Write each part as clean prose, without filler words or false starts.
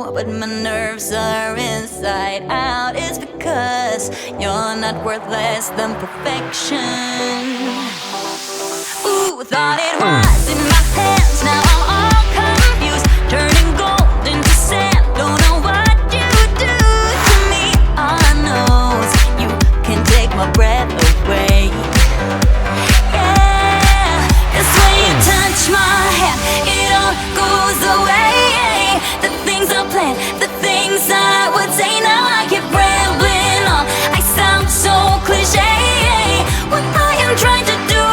know, but my nerves are inside out. It's because you're not worth less than perfection. Ooh, thought it was in my hands, now I'm all confused, turning gold into sand. Don't know what you do to me. All I know is you can take my breath away. Yeah, 'cause when you touch my hand, it all goes away. The things I planned, the things I would say, now I keep rambling on. I sound so cliche. What I am trying to do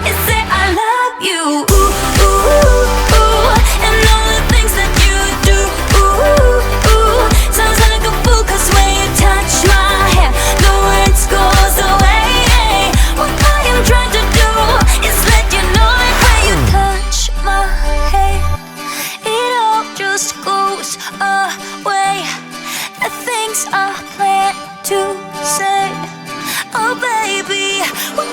is say I love you. Ooh, ooh, ooh, and all the things that you do. Ooh, ooh, sounds like a fool, 'cause when you touch my hand, the words goes away. What I am trying to do is let you know that when you touch my hand, it all just goes away. The things I plan to say, oh baby, what